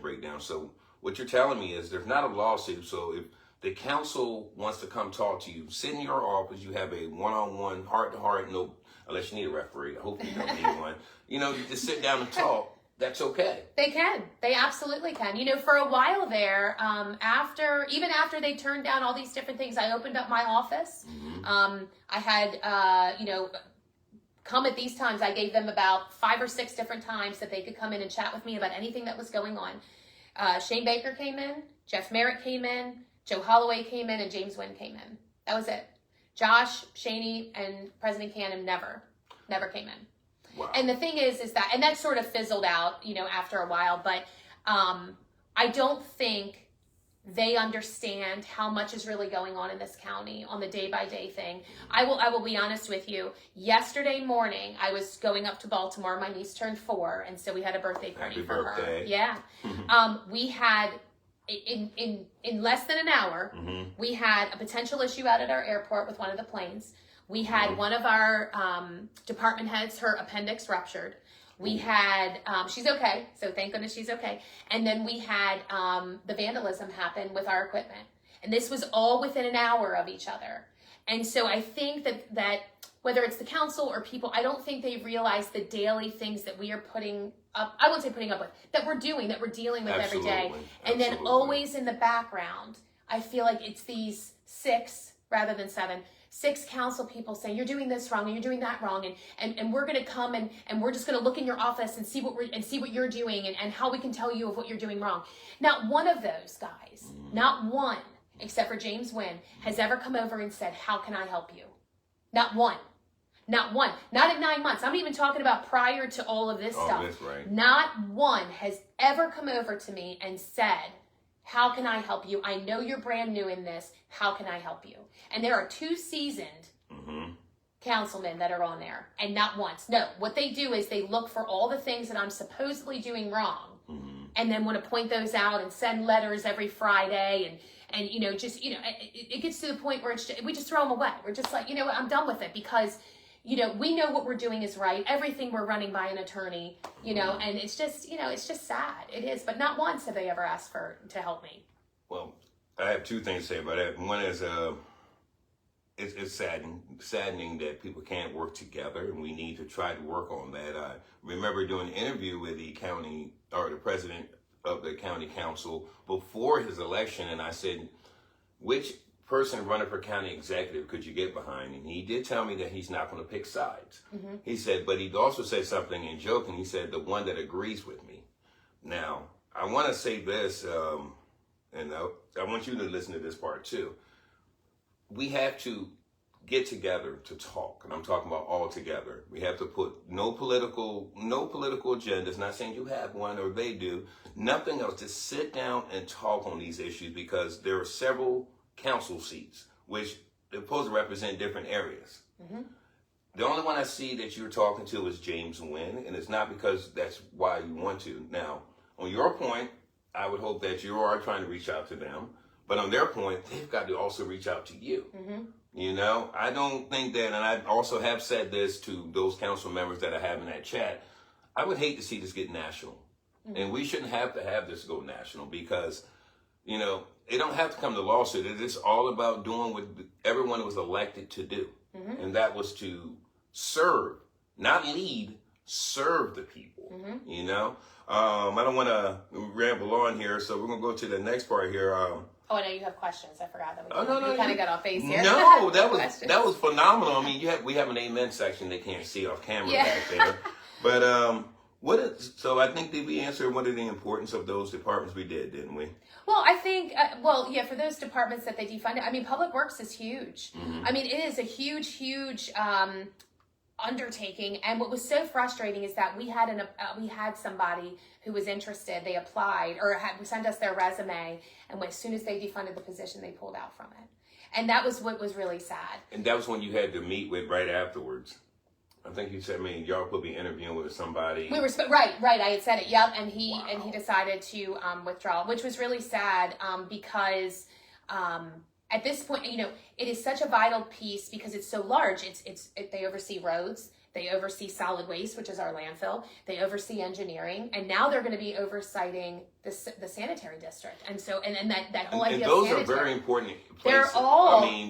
Speaker 2: breakdown. So what you're telling me is there's not a lawsuit. So if the council wants to come talk to you, sit in your office, you have a one-on-one, heart-to-heart, no, unless you need a referee. I hope you don't need one. You just sit down and talk. That's okay. They
Speaker 1: can. They absolutely can. For a while there, after they turned down all these different things, I opened up my office. I had, come at these times. I gave them about 5 or 6 different times that they could come in and chat with me about anything that was going on. Shane Baker came in, Jeff Merritt came in, Joe Holloway came in, and James Wynn came in. That was it. Josh, Shaney, and President Cannon never came in.
Speaker 2: Wow.
Speaker 1: And the thing is that, and that sort of fizzled out, after a while, but I don't think they understand how much is really going on in this county on the day-by-day thing. I will be honest with you. Yesterday morning, I was going up to Baltimore. My niece turned 4, and so we had a birthday party
Speaker 2: Happy
Speaker 1: for
Speaker 2: birthday.
Speaker 1: her. Yeah. We had, in less than an hour, we had a potential issue out at our airport with one of the planes. We had one of our department heads, her appendix ruptured. We had, she's okay, so thank goodness she's okay. And then we had the vandalism happen with our equipment. And this was all within an hour of each other. And so I think that whether it's the council or people, I don't think they realize the daily things that we are putting up, I won't say putting up with, that we're dealing with every day. And then always in the background, I feel like it's these 6 rather than 7 council people saying, you're doing this wrong and you're doing that wrong, and we're going to come and we're just going to look in your office and see what you're doing and how we can tell you of what you're doing wrong. Not one of those guys, not one, except for James Wynn, has ever come over and said, how can I help you? Not one. Not one. Not in 9 months. I'm even talking about prior to all of this stuff.
Speaker 2: That's right.
Speaker 1: Not one has ever come over to me and said, how can I help you? I know you're brand new in this. How can I help you? And there are 2 seasoned councilmen that are on there, and not once. No, what they do is they look for all the things that I'm supposedly doing wrong, and then want to point those out and send letters every Friday, and it gets to the point where we just throw them away. We're just like, I'm done with it because, we know what we're doing is right. Everything we're running by an attorney, and it's just, it's just sad. It is, but not once have they ever asked to help me.
Speaker 2: Well, I have 2 things to say about that. One is, it's saddening that people can't work together, and we need to try to work on that. I remember doing an interview with the county, or the president of the county council before his election, and I said, which person running for county executive could you get behind? And he did tell me that he's not going to pick sides. He said, but he also said something in joking. He said, the one that agrees with me. Now, I want to say this, and I want you to listen to this part too. We have to get together to talk, and I'm talking about all together. We have to put no political agendas, not saying you have one or they do, nothing else. Just sit down and talk on these issues, because there are several council seats which are supposed to represent different areas. The only one I see that you're talking to is James Nguyen, and it's not because that's why you want to. Now, on your point, I would hope that you are trying to reach out to them, but on their point, they've got to also reach out to you. Mm-hmm. You know, I don't think that, and I also have said this to those council members that I have in that chat, I would hate to see this get national. Mm-hmm. And we shouldn't have to have this go national because, you know, it don't have to come to lawsuit. It is all about doing what everyone was elected to do. Mm-hmm. And that was to serve, not lead, serve the people, mm-hmm. you know? I don't want to ramble on here, so we're going to go to the next part here.
Speaker 1: Oh, I know you have questions. I forgot that we kind of got off base here.
Speaker 2: No, that was phenomenal. I mean, we have an amen section they can't see off camera back there. But so I think, did we answer what are the importance of those departments? We did, didn't we?
Speaker 1: Well, I think, for those departments that they defunded, I mean, Public Works is huge. Mm-hmm. I mean, it is a huge undertaking. And what was so frustrating is that we had somebody who was interested. They applied or sent us their resume, and as soon as they defunded the position, they pulled out from it. And that was what was really sad. And
Speaker 2: that was when you had to meet with right afterwards. I think you said, y'all could be interviewing with somebody.
Speaker 1: We were right. I had said it. Yep, and he decided to withdraw, which was really sad because at this point, you know, it is such a vital piece because it's so large. They oversee roads, they oversee solid waste, which is our landfill. They oversee engineering, and now they're going to be oversighting the sanitary district. And so, and that whole idea of sanitary.
Speaker 2: Those are very important places.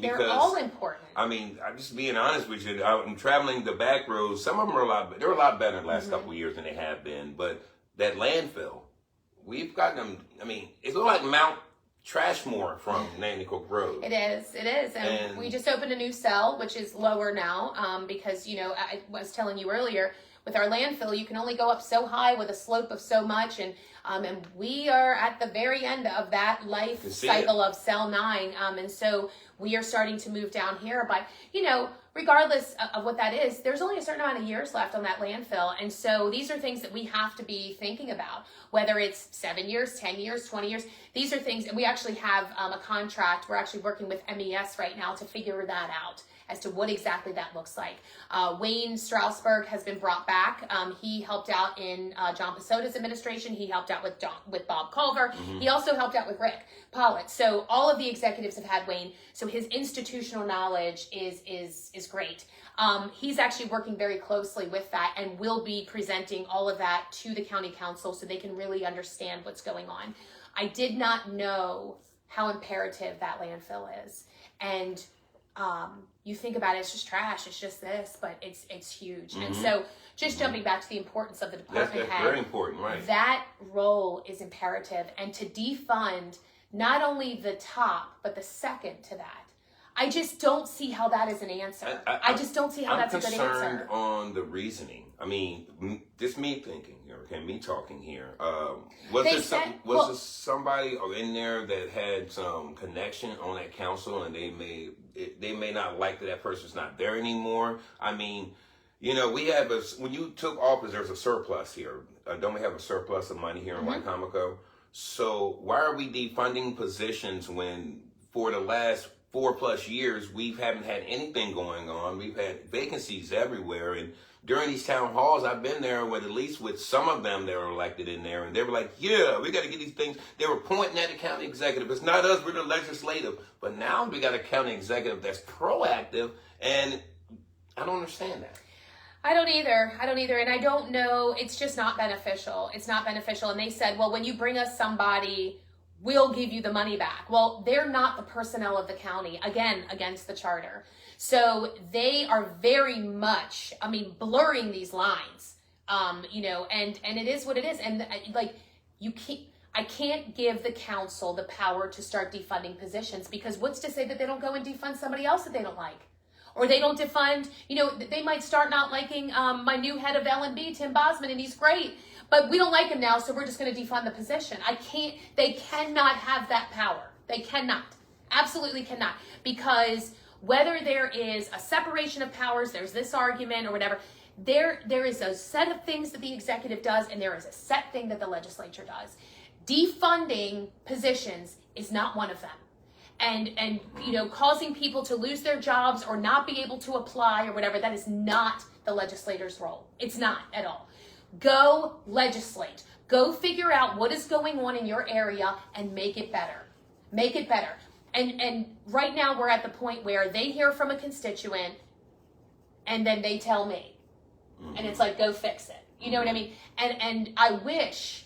Speaker 1: They're all important.
Speaker 2: I mean, I'm just being honest with you. I'm traveling the back roads. Some of them are they're a lot better in the last mm-hmm. couple of years than they have been. But that landfill, we've got them. I mean, it's like Mount Trashmore from Nanny Cook Road. It is. And
Speaker 1: we just opened a new cell, which is lower now, because, you know, I was telling you earlier, with our landfill, you can only go up so high with a slope of so much, and we are at the very end of that life cycle of cell 9, and so we are starting to move down here. But, you know, regardless of what that is, there's only a certain amount of years left on that landfill, and so these are things that we have to be thinking about, whether it's 7 years, 10 years, 20 years. These are things, and we actually have a contract. We're actually working with MES right now to figure that out as to what exactly that looks like. Wayne Strausberg has been brought back. He helped out in John Pesota's administration. He helped out with Bob Culver. Mm-hmm. He also helped out with Rick Pollitt. So all of the executives have had Wayne. So his institutional knowledge is great. He's actually working very closely with that and will be presenting all of that to the county council so they can really understand what's going on. I did not know how imperative that landfill is. And you think about it, it's just trash, it's just this, but it's huge. Mm-hmm. And so just jumping back to the importance of the department head.
Speaker 2: That's very important, right?
Speaker 1: That role is imperative. And to defund not only the top, but the second to that. I just don't see how that is an answer. I just don't see how that's a good answer.
Speaker 2: I'm concerned on the reasoning. I mean, just me thinking, me talking here. Was there somebody in there that had some connection on that council, and they may not like that person's not there anymore? I mean, you know, we have when you took office, there's a surplus here. Don't we have a surplus of money here in mm-hmm. Wicomico? So why are we defunding positions when for the last 4+ years, we haven't had anything going on? We've had vacancies everywhere. And during these town halls, I've been there with at least with some of them that were elected in there. And they were like, yeah, we got to get these things. They were pointing at the county executive. It's not us, we're the legislative. But now we got a county executive that's proactive. And I don't understand that.
Speaker 1: I don't either. And I don't know. It's just not beneficial. It's not beneficial. And they said, well, when you bring us somebody, we'll give you the money back. Well, they're not the personnel of the county, again, against the charter. So they are very much, blurring these lines, and it is what it is. And I can't give the council the power to start defunding positions, because what's to say that they don't go and defund somebody else that they don't like? Or they don't defund, they might start not liking my new head of L&B, Tim Bosman, and he's great. But we don't like him now, so we're just going to defund the position. They cannot have that power. They cannot. Absolutely cannot. Because whether there is a separation of powers, there's this argument or whatever, there is a set of things that the executive does, and there is a set thing that the legislature does. Defunding positions is not one of them. and causing people to lose their jobs or not be able to apply or whatever. That is not the legislator's role. It's not at all. Go legislate. Go figure out what is going on in your area and make it better. Make it better. And right now we're at the point where they hear from a constituent and then they tell me. And it's like, go fix it. You know what I mean? And I wish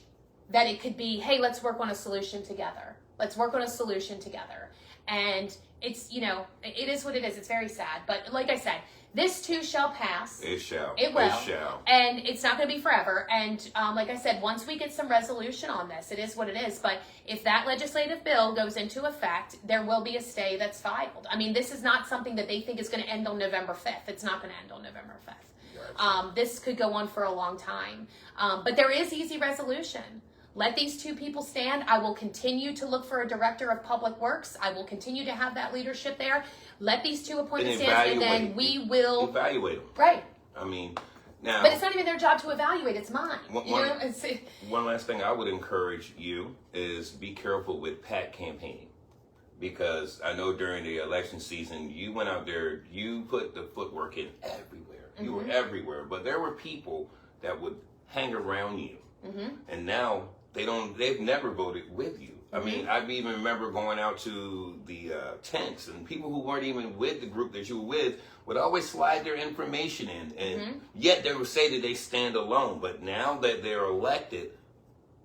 Speaker 1: that it could be, hey, let's work on a solution together. Let's work on a solution together. And it's, it is what it is. It's very sad. But like I said, this too shall pass.
Speaker 2: It shall.
Speaker 1: It will.
Speaker 2: It shall.
Speaker 1: And it's not going to be forever. And like I said, once we get some resolution on this, it is what it is. But if that legislative bill goes into effect, there will be a stay that's filed. I mean, this is not something that they think is going to end on November 5th. It's not going to end on November 5th. This could go on for a long time. But there is easy resolution. Let these two people stand. I will continue to look for a director of public works. I will continue to have that leadership there. Let these two appointed stand, and then we will
Speaker 2: evaluate them.
Speaker 1: Right.
Speaker 2: I mean, now.
Speaker 1: But it's not even their job to evaluate. It's mine.
Speaker 2: One last thing I would encourage you is be careful with PAC campaigning, because I know during the election season you went out there, you put the footwork in everywhere. Mm-hmm. You were everywhere, but there were people that would hang around you, and now they've never voted with you. I mean, I even remember going out to the tents, and people who weren't even with the group that you were with would always slide their information in, and yet they would say that they stand alone. But now that they're elected,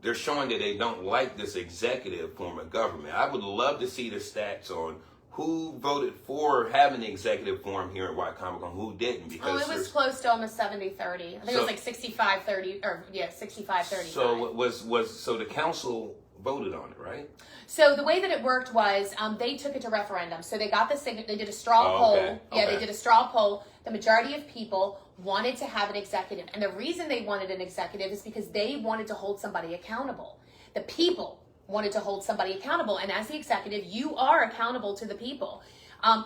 Speaker 2: they're showing that they don't like this executive form of government. I would love to see the stats on who voted for having the executive form here at Wycomico, who didn't. Because
Speaker 1: it was close to almost 70-30. I think it was like 65-30, or 65-30.
Speaker 2: So the council voted on it, right?
Speaker 1: So the way that it worked was they took it to referendum. So they got the signature. They did a straw poll.
Speaker 2: Okay.
Speaker 1: Yeah, they did a straw poll. The majority of people wanted to have an executive, and the reason they wanted an executive is because they wanted to hold somebody accountable. The people wanted to hold somebody accountable, and as the executive, you are accountable to the people.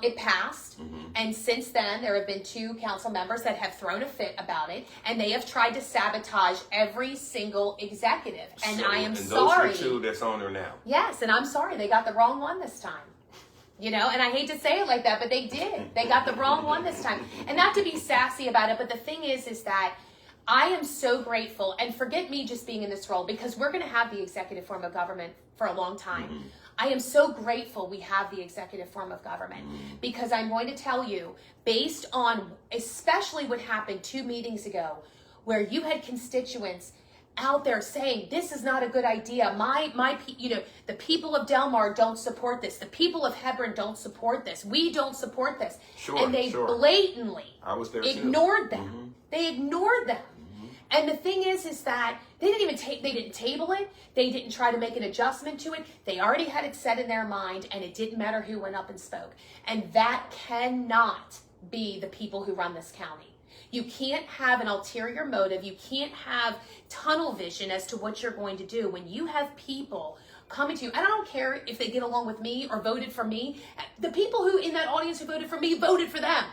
Speaker 1: It passed, and since then there have been 2 council members that have thrown a fit about it, and they have tried to sabotage every single executive. And I am sorry.
Speaker 2: And those are 2 that's on there now.
Speaker 1: Yes, and I'm sorry they got the wrong one this time. And I hate to say it like that, but they did. They got the wrong one this time. And not to be sassy about it, but the thing is that I am so grateful, and forget me just being in this role, because we're going to have the executive form of government for a long time. I am so grateful we have the executive form of government, because I'm going to tell you, based on especially what happened 2 meetings ago, where you had constituents out there saying, this is not a good idea. The people of Del Mar don't support this. The people of Hebron don't support this. We don't support this. And they blatantly ignored them. They ignored them. And the thing is that they didn't table it. They didn't try to make an adjustment to it. They already had it set in their mind, and it didn't matter who went up and spoke. And that cannot be the people who run this county. You can't have an ulterior motive. You can't have tunnel vision as to what you're going to do. When you have people coming to you, and I don't care if they get along with me or voted for me, the people who in that audience who voted for me voted for them.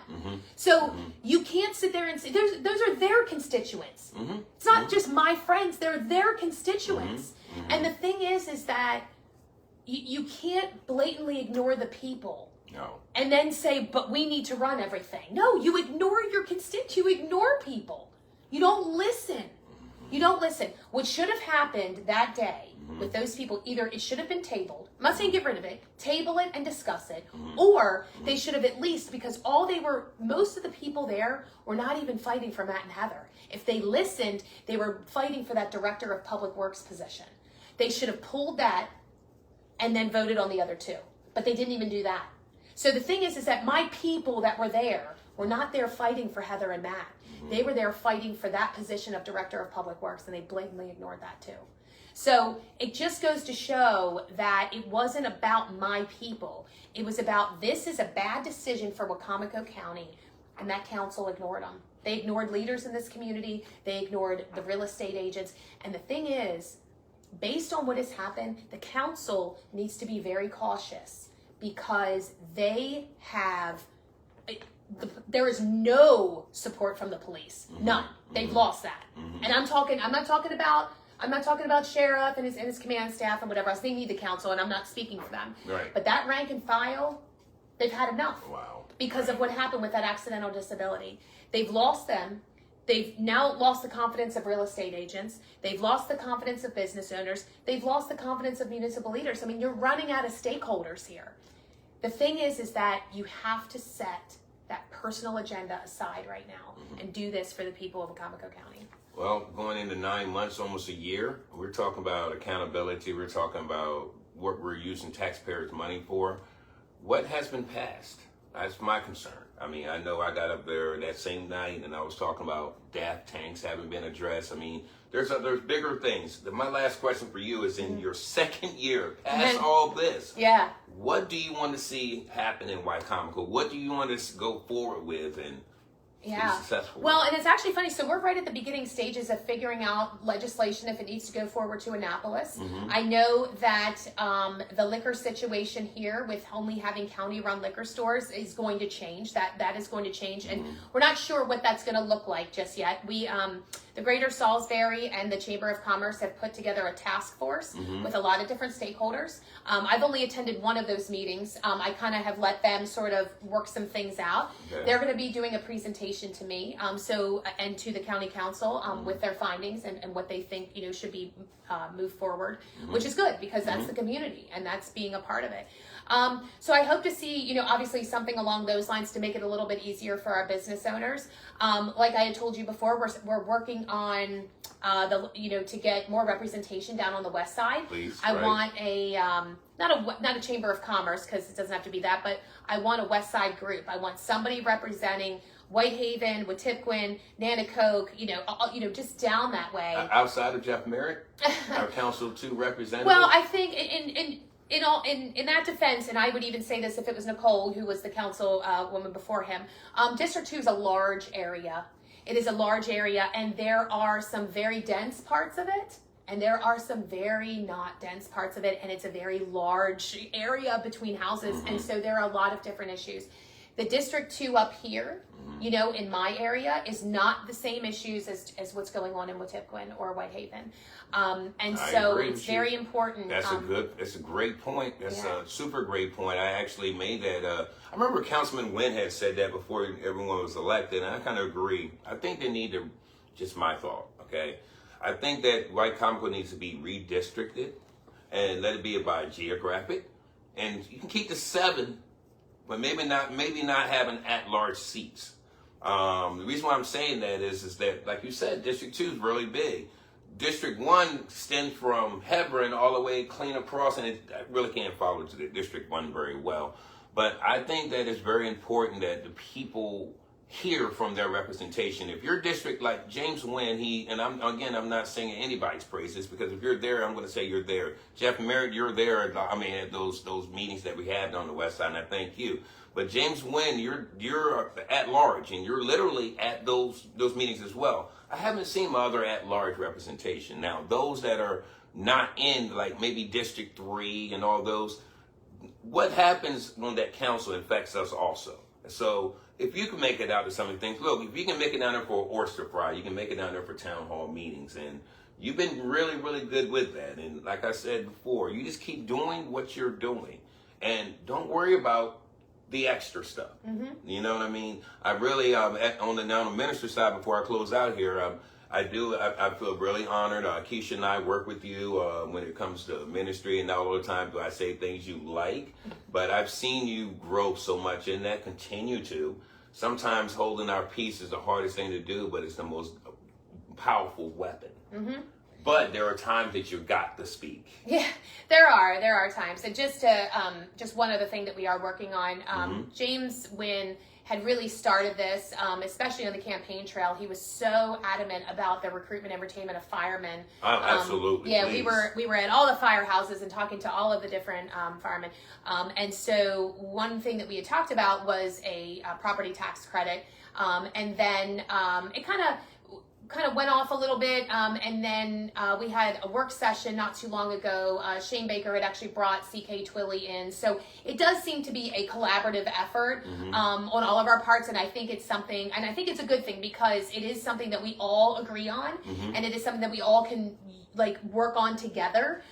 Speaker 1: So you can't sit there and say, those are their constituents. It's not just my friends, they're their constituents. And the thing is that you can't blatantly ignore the people.
Speaker 2: No.
Speaker 1: And then say, but we need to run everything. No, you ignore your constituents. You ignore people. You don't listen. You don't listen. What should have happened that day with those people, either it should have been tabled. I'm not saying get rid of it. Table it and discuss it. Or they should have at least, because most of the people there were not even fighting for Matt and Heather. If they listened, they were fighting for that director of public works position. They should have pulled that and then voted on the other 2. But they didn't even do that. So the thing is that my people that were there were not there fighting for Heather and Matt. They were there fighting for that position of director of public works, and they blatantly ignored that too. So it just goes to show that it wasn't about my people. It was about, this is a bad decision for Wicomico County, and that council ignored them. They ignored leaders in this community. They ignored the real estate agents. And the thing is, based on what has happened, the council needs to be very cautious, because there is no support from the police. None. They've lost that. And I'm not talking about I'm not talking about sheriff and his command staff and whatever else. They need the council, and I'm not speaking for them.
Speaker 2: Right.
Speaker 1: But that rank and file, they've had enough.
Speaker 2: Wow.
Speaker 1: Because of what happened with that accidental disability. They've lost them. They've now lost the confidence of real estate agents. They've lost the confidence of business owners. They've lost the confidence of municipal leaders. I mean, you're running out of stakeholders here. The thing is that you have to set that personal agenda aside right now and do this for the people of Wacomico County.
Speaker 2: Well, going into 9 months, almost a year, we're talking about accountability. We're talking about what we're using taxpayers' money for. What has been passed? That's my concern. I mean, I know I got up there that same night and I was talking about DAF tanks having been addressed. I mean, there's bigger things. My last question for you is, in your second year, past all this, what do you want to see happen in Wacomico? What do you want to go forward with and be successful?
Speaker 1: Well, and it's actually funny. So we're right at the beginning stages of figuring out legislation if it needs to go forward to Annapolis. I know that the liquor situation here with only having county-run liquor stores is going to change. That is going to change, and we're not sure what that's going to look like just yet. We the Greater Salisbury and the Chamber of Commerce have put together a task force with a lot of different stakeholders. I've only attended one of those meetings. I kind of have let them sort of work some things out.
Speaker 2: Okay.
Speaker 1: They're going to be doing a presentation to me, and to the county council with their findings and what they think should be moved forward, which is good because that's the community and that's being a part of it. So I hope to see obviously something along those lines to make it a little bit easier for our business owners. Like I had told you before, we're working on to get more representation down on the west side.
Speaker 2: Please,
Speaker 1: I want a not a Chamber of Commerce, because it doesn't have to be that, but I want a west side group. I want somebody representing Whitehaven, Wetipquin, Nanticoke, just down that way.
Speaker 2: Outside of Jeff Merritt, our Council 2 representative.
Speaker 1: Well, I think in that defense, and I would even say this if it was Nicole, who was the council woman before him, District 2 is a large area. It is a large area, and there are some very dense parts of it, and there are some very not dense parts of it, and it's a very large area between houses, and so there are a lot of different issues. The District 2 up here, in my area, is not the same issues as what's going on in Wetipquin or Whitehaven. And so it's very important.
Speaker 2: That's a great point. That's a super great point. I actually made that. I remember Councilman Wynn had said that before everyone was elected, and I kind of agree. I think they need to, just my thought, okay? I think that Wacomico needs to be redistricted and let it be by geographic. And you can keep the 7, but maybe not having at-large seats. The reason why I'm saying that is that, like you said, District 2 is really big. District 1 extends from Hebron all the way clean across, and I really can't follow to the District 1 very well. But I think that it's very important that the people hear from their representation. If your district, like James Wynn, I'm not singing anybody's praises, because if you're there, I'm going to say you're there. Jeff Merritt, you're there. At those meetings that we had on the west side, and I thank you. But James Wynn, you're at large, and you're literally at those meetings as well. I haven't seen my other at large representation. Now, those that are not in, like maybe District 3 and all those, what happens when that council affects us also? So if you can make it out to some of the things, look, if you can make it down there for oyster fry, you can make it down there for town hall meetings, and you've been really, really good with that. And like I said before, you just keep doing what you're doing, and don't worry about the extra stuff. You know what I mean? I really, on the minister side, before I close out here, I feel really honored. Keisha and I work with you when it comes to ministry, and not all the time do I say things you like, but I've seen you grow so much in that, continue to. Sometimes holding our peace is the hardest thing to do, but it's the most powerful weapon. But there are times that you got to speak. Yeah,
Speaker 1: there are times. And just one other thing that we are working on, James Wynn had really started this, especially on the campaign trail. He was so adamant about the recruitment and retainment of firemen.
Speaker 2: Absolutely.
Speaker 1: Yeah,
Speaker 2: please.
Speaker 1: we were at all the firehouses and talking to all of the different firemen. And so one thing that we had talked about was a property tax credit. And then it kind of went off a little bit, and then we had a work session not too long ago. Shane Baker had actually brought C.K. Twilley in, so it does seem to be a collaborative effort on all of our parts, and I think it's something, and I think it's a good thing, because it is something that we all agree on, and it is something that we all can like work on together,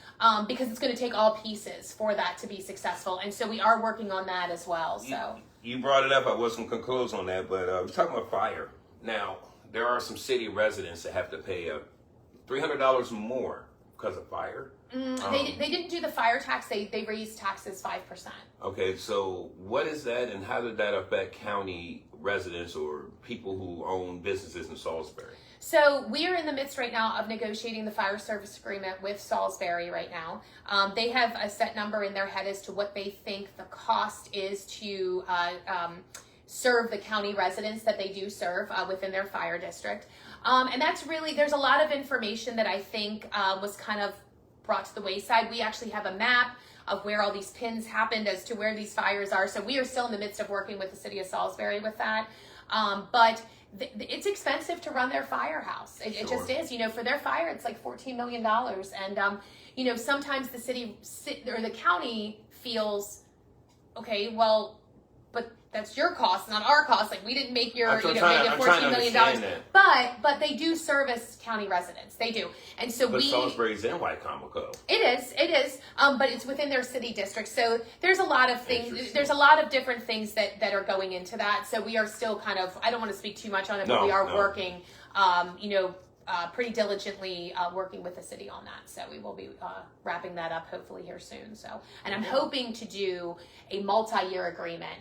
Speaker 1: because it's going to take all pieces for that to be successful. And so we are working on that as well. So
Speaker 2: you brought it up. I wasn't going to close on that, but we're talking about fire. Now, there are some city residents that have to pay $300 more because of fire.
Speaker 1: They didn't do the fire tax. They raised taxes 5%.
Speaker 2: Okay, so what is that, and how did that affect county residents or people who own businesses in Salisbury?
Speaker 1: So we are in the midst right now of negotiating the fire service agreement with Salisbury right now. They have a set number in their head as to what they think the cost is to serve the county residents that they do serve within their fire district. And that's really, there's a lot of information that I think was kind of brought to the wayside. We actually have a map of where all these pins happened as to where these fires are. So we are still in the midst of working with the city of Salisbury with that. But it's expensive to run their firehouse. It just is. You know, for their fire, it's like $14 million. And, you know, sometimes the city or the county feels, okay, well, but that's your cost, not our cost. Like, we didn't make your, make it $14 million. But they do service county residents. They do. And so
Speaker 2: but Salisbury's in Wycomico.
Speaker 1: It is. But it's within their city district. So there's a lot of things. There's a lot of different things that are going into that. So we are still kind of, I don't want to speak too much on it, but we are working, pretty diligently working with the city on that. So we will be wrapping that up hopefully here soon. So, and I'm hoping to do a multi-year agreement.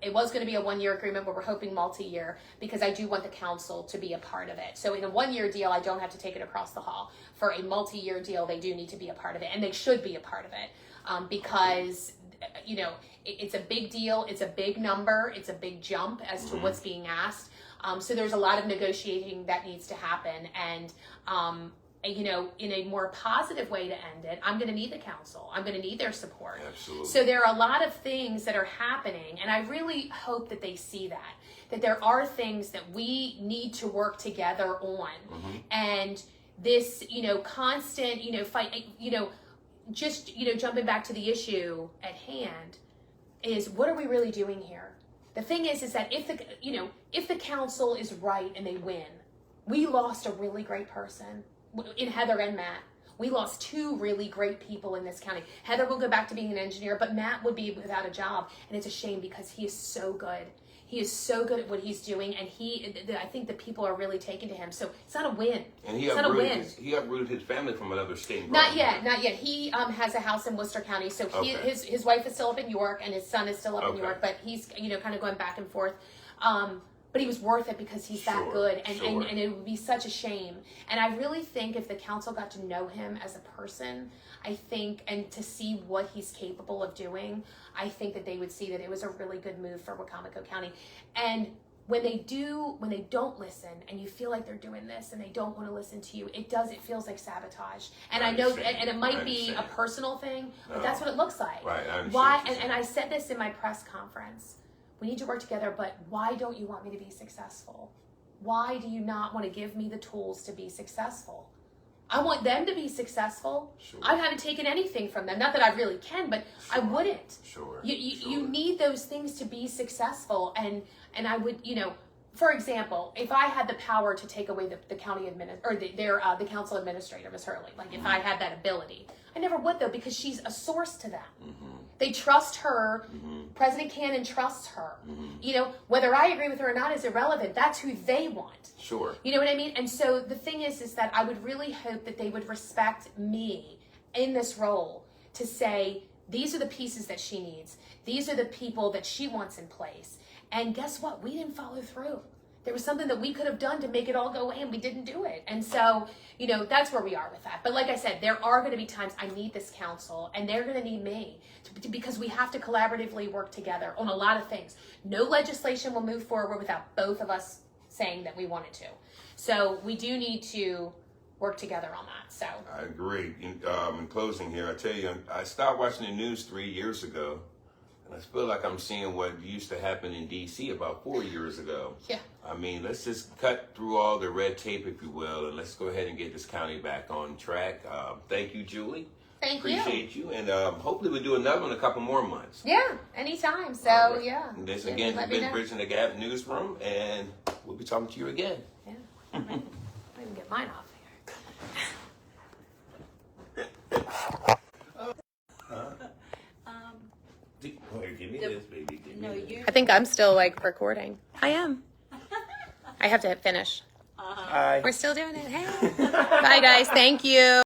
Speaker 1: It was going to be a 1-year agreement, but we're hoping multi-year because I do want the council to be a part of it. So in a 1-year deal, I don't have to take it across the hall. For a multi-year deal, they do need to be a part of it, and they should be a part of it because, you know, it's a big deal. It's a big number. It's a big jump as to what's being asked. So there's a lot of negotiating that needs to happen. And, you know, in a more positive way to end it, I'm going to need the council. I'm going to need their support.
Speaker 2: Absolutely.
Speaker 1: So there are a lot of things that are happening. And I really hope that they see that there are things that we need to work together on. And this, you know, constant, you know, fight, you know, just, you know, jumping back to the issue at hand is what are we really doing here? The thing is that if the council is right and they win, we lost a really great person in Heather and Matt. We lost 2 really great people in this county. Heather will go back to being an engineer, but Matt would be without a job. And it's a shame because he is so good. He is so good at what he's doing, and I think the people are really taken to him. So it's not a win.
Speaker 2: And he uprooted his family from another state.
Speaker 1: Not yet. He has a house in Worcester County, so his wife is still up in York, and his son is still up in York. But he's kind of going back and forth. But he was worth it because he's that good, and it would be such a shame. And I really think if the council got to know him as a person, I think, and to see what he's capable of doing, I think that they would see that it was a really good move for Wycomico County. And when they don't listen, and you feel like they're doing this, and they don't want to listen to you, it feels like sabotage. And I know, and it might be a personal thing, but that's what it looks like.
Speaker 2: Right. I understand.
Speaker 1: Why? And I said this in my press conference. We need to work together, but why don't you want me to be successful? Why do you not want to give me the tools to be successful? I want them to be successful.
Speaker 2: Sure.
Speaker 1: I haven't taken anything from them. Not that I really can, but I wouldn't.
Speaker 2: Sure.
Speaker 1: You need those things to be successful. And I would, you know, for example, if I had the power to take away the county the council administrator, Ms. Hurley, like if I had that ability, I never would though, because she's a source to them. They trust her. President Cannon trusts her. You know, whether I agree with her or not is irrelevant. That's who they want.
Speaker 2: Sure.
Speaker 1: You know what I mean? And so the thing is that I would really hope that they would respect me in this role to say, these are the pieces that she needs. These are the people that she wants in place. And guess what? We didn't follow through. There was something that we could have done to make it all go away, and we didn't do it. And so, you know, that's where we are with that. But like I said, there are going to be times I need this council, and they're going to need me because we have to collaboratively work together on a lot of things. No legislation will move forward without both of us saying that we wanted to. So we do need to work together on that. So
Speaker 2: I agree. In closing here, I tell you, I stopped watching the news 3 years ago. And I feel like I'm seeing what used to happen in D.C. about 4 years ago.
Speaker 1: Yeah.
Speaker 2: I mean, let's just cut through all the red tape, if you will, and let's go ahead and get this county back on track. Thank you, Julie. Appreciate you. And hopefully we'll do another one in a couple more months.
Speaker 1: Yeah, anytime. So,
Speaker 2: right.
Speaker 1: Yeah.
Speaker 2: And this, again, has been Bridging the Gap Newsroom, and we'll be talking to you again.
Speaker 1: Yeah. All right. I can get mine off here.
Speaker 3: No, you.
Speaker 1: I think I'm still like recording. I am. I have to hit finish.
Speaker 4: Hi.
Speaker 1: We're still doing it. Hey. Bye, guys. Thank you.